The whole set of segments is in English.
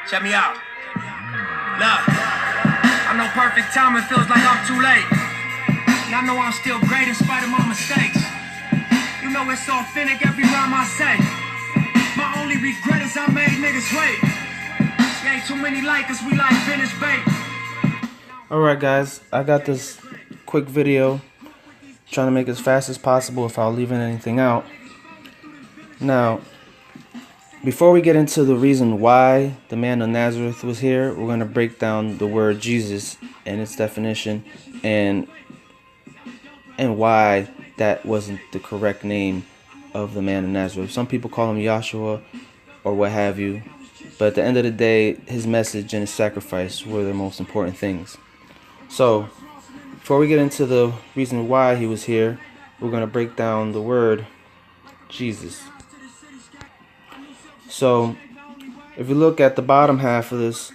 Check me out. Look, I know perfect timing feels like I'm too late. And I know I'm still great in spite of my mistakes. You know it's authentic every rhyme I say. My only regret is I made niggas wait. There ain't too many like us, we like finished bait. Alright guys, I got this quick video trying to make it as fast as possible without leaving anything out. Now, before we get into the reason why the man of Nazareth was here, we're going to break down the word Jesus and its definition and why that wasn't the correct name of the man of Nazareth. Some people call him Yeshua or what have you, but at the end of the day, his message and his sacrifice were the most important things. So, before we get into the reason why he was here, we're going to break down the word Jesus. So, if you look at the bottom half of this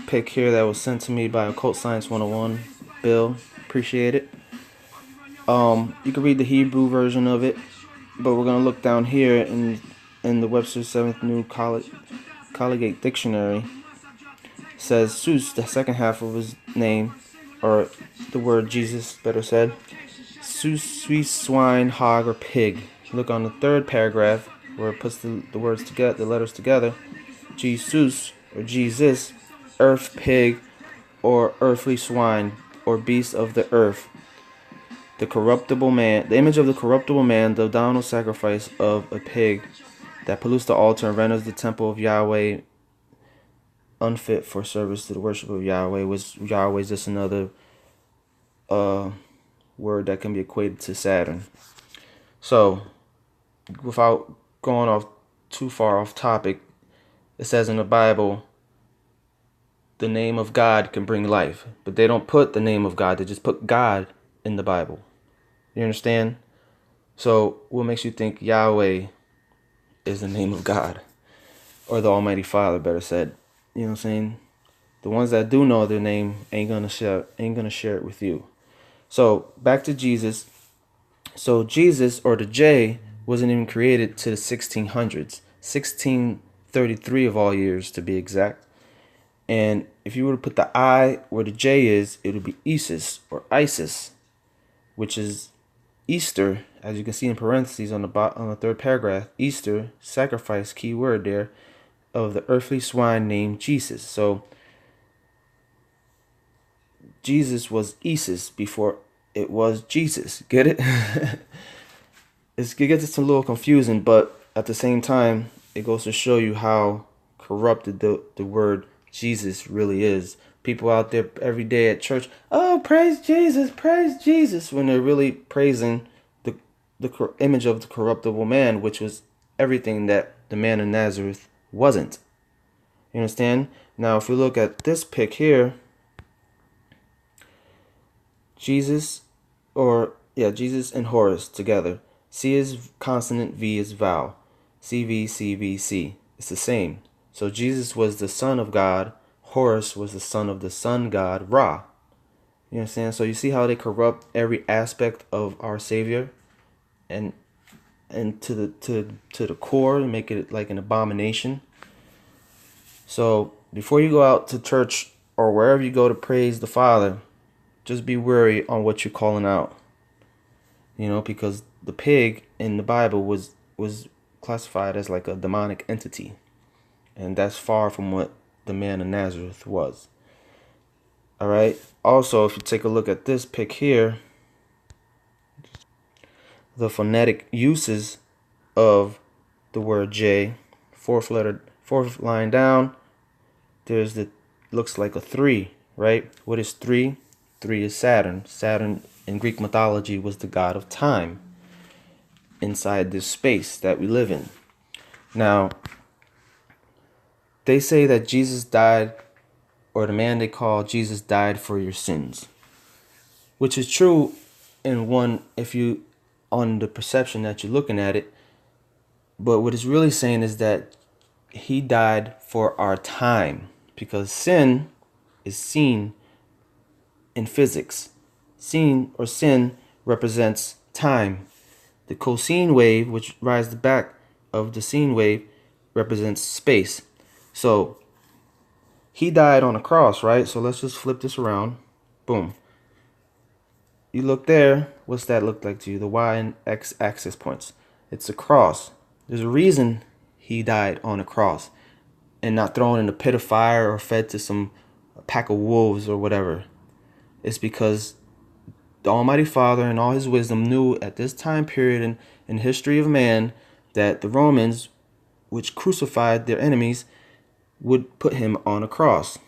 pic here that was sent to me by Occult Science 101, Bill, appreciate it. You can read the Hebrew version of it, but we're going to look down here in the Webster's 7th New Collegiate Dictionary. It says Zeus, the second half of his name, or the word Jesus, better said, Zeus, swine, hog, or pig. Look on the third paragraph where it puts the words together, the letters together. Jesus or Jesus, earth, pig, or earthly swine, or beast of the earth. The corruptible man, the image of the corruptible man, the abominable sacrifice of a pig that pollutes the altar and renders the temple of Yahweh unfit for service to the worship of Yahweh. Was Yahweh is just another word that can be equated to Saturn. So, without going off too far off topic, it says in the Bible, the name of God can bring life. But they don't put the name of God, they just put God in the Bible. You understand? So, what makes you think Yahweh is the name of God? Or the Almighty Father, better said. You know what I'm saying? The ones that do know their name ain't gonna share it with you. So, back to Jesus. So, Jesus, or the J, wasn't even created to the 1600s. 1633 of all years, to be exact. And if you were to put the I where the J is, it would be Isis, or Isis, which is Easter, as you can see in parentheses on the third paragraph. Easter, sacrifice, key word there, of the earthly swine named Jesus. So Jesus was Isis before it was Jesus. Get it? It gets a little confusing, but at the same time, it goes to show you how corrupted the word Jesus really is. People out there every day at church, oh, praise Jesus, when they're really praising the image of the corruptible man, which was everything that the man of Nazareth wasn't. You understand? Now, if we look at this pic here, Jesus and Horus together. C is consonant, V is vowel. CV, CV, C. It's the same. So Jesus was the son of God. Horus was the son of the sun god Ra. You understand? So you see how they corrupt every aspect of our Savior, and to the core, and make it like an abomination. So before you go out to church or wherever you go to praise the Father, just be wary on what you're calling out. You know, because the pig in the Bible was classified as like a demonic entity, and that's far from what the man of Nazareth was. All right. Also, if you take a look at this pic here, the phonetic uses of the word J, fourth line down, there's looks like a 3, right? What is 3? 3 is Saturn. Saturn in Greek mythology was the god of time inside this space that we live in. Now, they say that Jesus died, or the man they call Jesus died for your sins, which is true in one, if you, on the perception that you're looking at it. But what it's really saying is that he died for our time, because sin is seen in physics. Sin represents time. The cosine wave, which rises back of the sine wave, represents space. So he died on a cross, right? So let's just flip this around. Boom. You look there. What's that look like to you? The Y and X axis points. It's a cross. There's a reason he died on a cross and not thrown in a pit of fire or fed to some pack of wolves or whatever. It's because the Almighty Father and all his wisdom knew at this time period in history of man that the Romans, which crucified their enemies, would put him on a cross.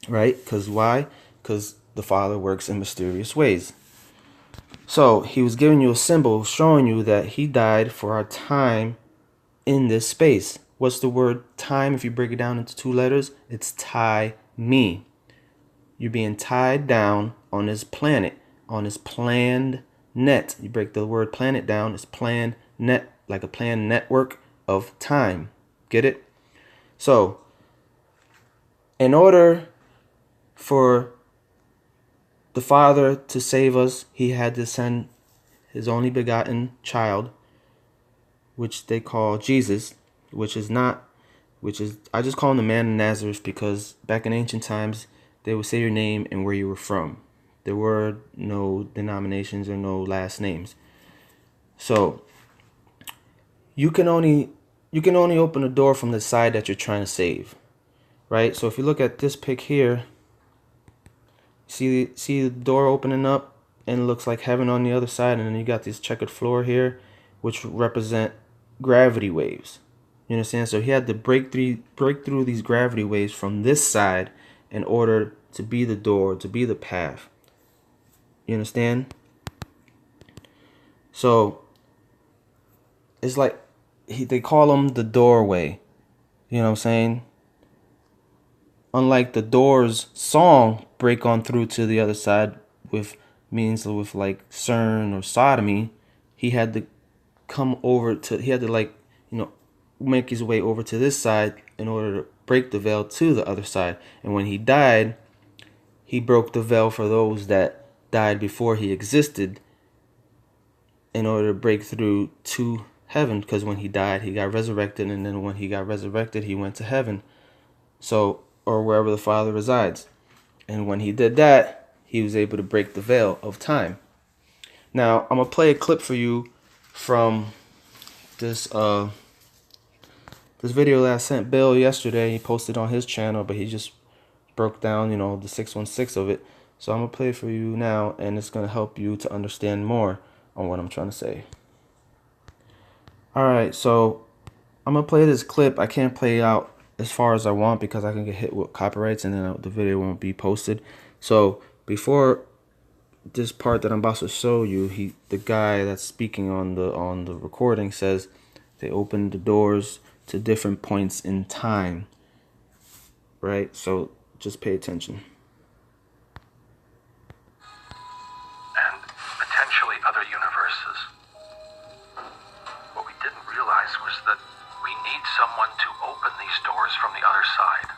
Right? Because why? Because the Father works in mysterious ways. So he was giving you a symbol showing you that he died for our time in this space. What's the word time? If you break it down into 2 letters, it's tie me. You're being tied down on this planet, on this planned net. You break the word planet down, it's planned net, like a planned network of time. Get it? So, in order for the Father to save us, he had to send his only begotten child, which they call Jesus, I just call him the man of Nazareth because back in ancient times, they would say your name and where you were from. There were no denominations or no last names. So you can only open a door from the side that you're trying to save. Right? So if you look at this pic here, see the door opening up and it looks like heaven on the other side, and then you got this checkered floor here, which represent gravity waves. You understand? So he had to break through these gravity waves from this side in order to be the door, to be the path. You understand? So it's like they call him the doorway. You know what I'm saying? Unlike the Doors song "Break On Through to the Other Side" with like CERN or sodomy, he had to make his way over to this side in order to break the veil to the other side. And when he died, he broke the veil for those that died before he existed in order to break through to heaven, because when he died, he got resurrected, and then when he got resurrected, he went to heaven. So, or wherever the Father resides. And when he did that, he was able to break the veil of time. Now, I'm going to play a clip for you from this video that I sent Bill yesterday. He posted on his channel, but he just broke down, the 616 of it. So I'm going to play it for you now, and it's going to help you to understand more on what I'm trying to say. Alright, so I'm going to play this clip. I can't play out as far as I want because I can get hit with copyrights and then the video won't be posted. So before this part that I'm about to show you, the guy that's speaking on the recording says they opened the doors to different points in time. Right? So just pay attention. And potentially other universes. What we didn't realize was that we need someone to open these doors from the other side.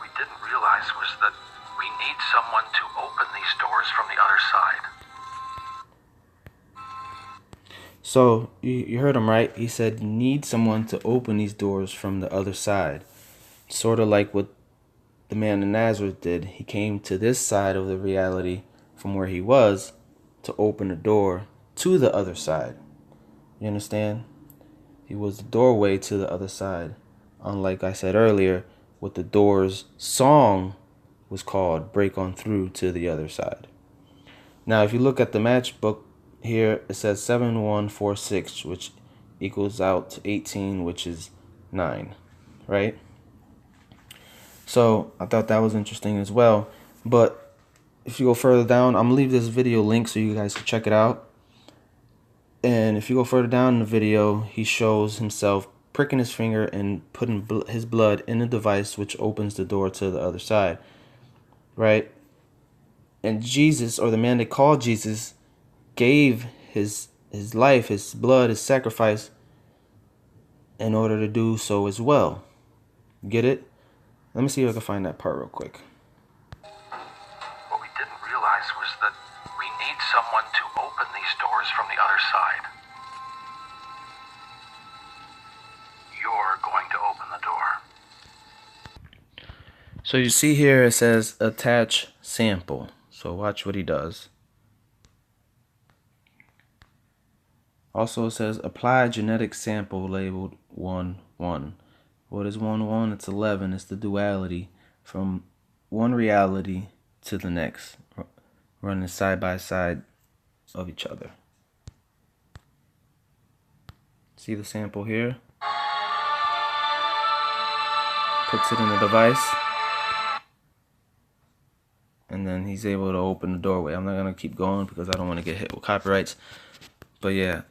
We didn't realize was that we need someone to open these doors from the other side. So you heard him right. He said need someone to open these doors from the other side. Sort of like what the man in Nazareth did. He came to this side of the reality from where he was to open the door to the other side. You understand? He was the doorway to the other side. Unlike I said earlier, what the Doors song was called, "Break On Through to the Other Side." Now, if you look at the matchbook here, it says 7146, which equals out to 18, which is 9, right? So I thought that was interesting as well. But if you go further down, I'm going to leave this video link so you guys can check it out. And if you go further down in the video, he shows himself pricking his finger and putting his blood in a device which opens the door to the other side. Right? And Jesus, or the man they called Jesus, gave his life, his blood, his sacrifice in order to do so as well. Get it? Let me see if I can find that part real quick. What we didn't realize was that we need someone to open these doors from the other side. You're going to open the door. So you see here it says attach sample. So watch what he does. Also it says apply genetic sample labeled 1, 1. What is 1, 1? It's 11. It's the duality from one reality to the next, running side by side of each other. See the sample here? Puts it in the device. And then he's able to open the doorway. I'm not going to keep going because I don't want to get hit with copyrights. But yeah,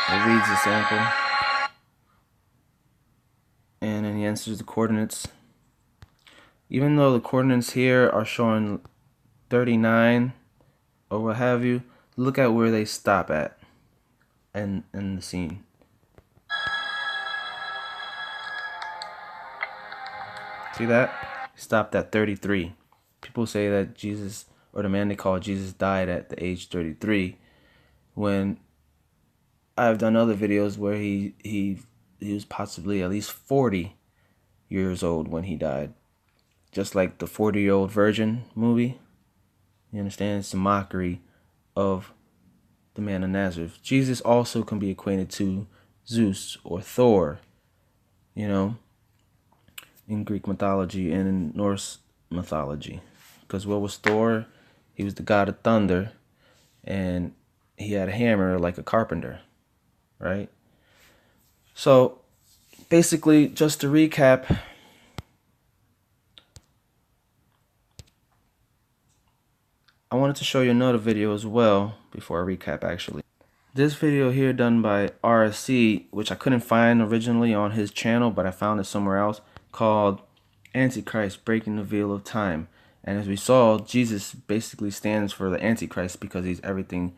it reads the sample. And then he enters the coordinates. Even though the coordinates here are showing 39 or what have you, look at where they stop at in the scene. See that? Stopped at 33. People say that Jesus, or the man they call Jesus, died at the age 33, when I've done other videos where he was possibly at least 40 years old when he died. Just like the 40-year-old virgin movie. You understand? It's a mockery of the man of Nazareth. Jesus also can be equated to Zeus or Thor, you know, in Greek mythology and in Norse mythology. Because what was Thor? He was the god of thunder, and he had a hammer like a carpenter, right? So basically, just to recap, I wanted to show you another video as well before I recap actually. This video here done by RSC, which I couldn't find originally on his channel, but I found it somewhere else, called Antichrist Breaking the Veil of Time. And as we saw, Jesus basically stands for the Antichrist because he's everything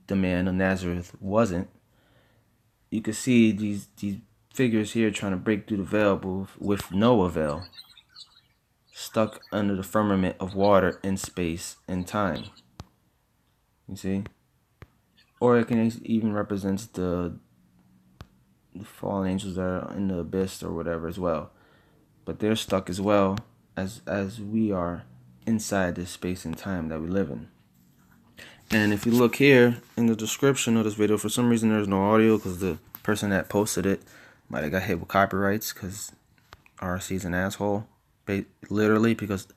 the man of Nazareth wasn't. You can see these figures here trying to break through the veil, but with no avail. Stuck under the firmament of water in space and time. You see? Or it can even represent the fallen angels that are in the abyss or whatever as well. But they're stuck as well as we are inside this space and time that we live in. And if you look here in the description of this video, for some reason there's no audio because the person that posted it might have got hit with copyrights because RC is an asshole. Literally, because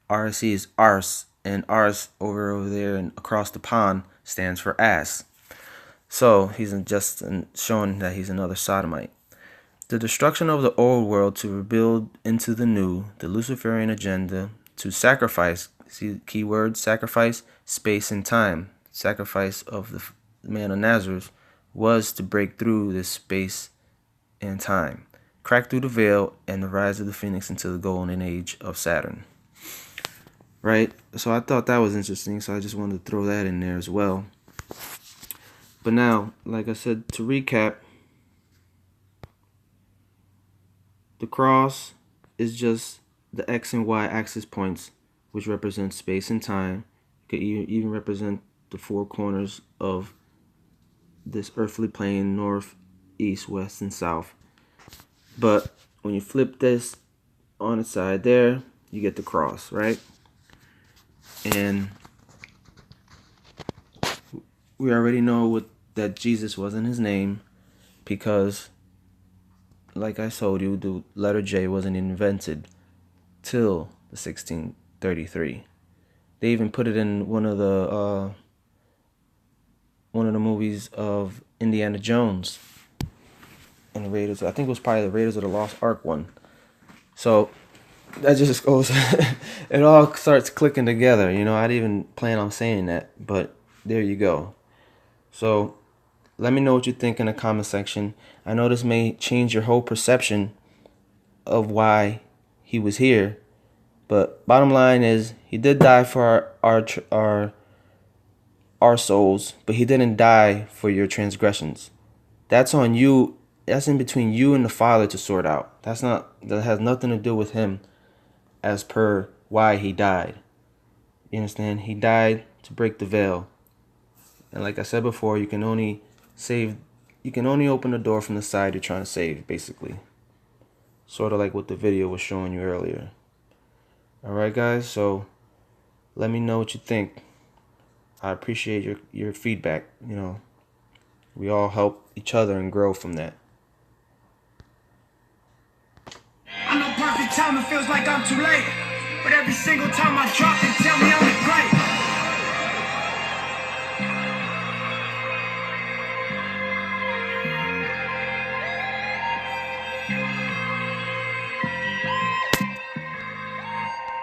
RC is arse, and arse over there and across the pond stands for ass. So he's just showing that he's another sodomite. The destruction of the old world to rebuild into the new, the Luciferian agenda to sacrifice, see the key word, sacrifice, space and time. Sacrifice of the man of Nazareth was to break through this space and time. Crack through the veil and the rise of the phoenix into the golden age of Saturn. Right? So I thought that was interesting, so I just wanted to throw that in there as well. But now, like I said, to recap, the cross is just the X and Y axis points, which represent space and time. It could even represent the four corners of this earthly plane, north, east, west, and south. But when you flip this on its side there, you get the cross, right? And we already know that Jesus wasn't his name because, like I told you, the letter J wasn't invented till the 1633. They even put it in one of the movies of Indiana Jones and the Raiders. I think it was probably the Raiders of the Lost Ark one. So that just goes, it all starts clicking together. You know, I didn't even plan on saying that, but there you go. So let me know what you think in the comment section. I know this may change your whole perception of why he was here, but bottom line is he did die for our souls, but he didn't die for your transgressions. That's on you. That's in between you and the Father to sort out. That has nothing to do with him as per why he died. You understand? He died to break the veil. And like I said before, you can only open the door from the side you're trying to save, basically. Sort of like what the video was showing you earlier. Alright guys, so let me know what you think. I appreciate your feedback. You know, we all help each other and grow from that. I know perfect time, it feels like I'm too late. But every single time I drop, they tell me I'm the great.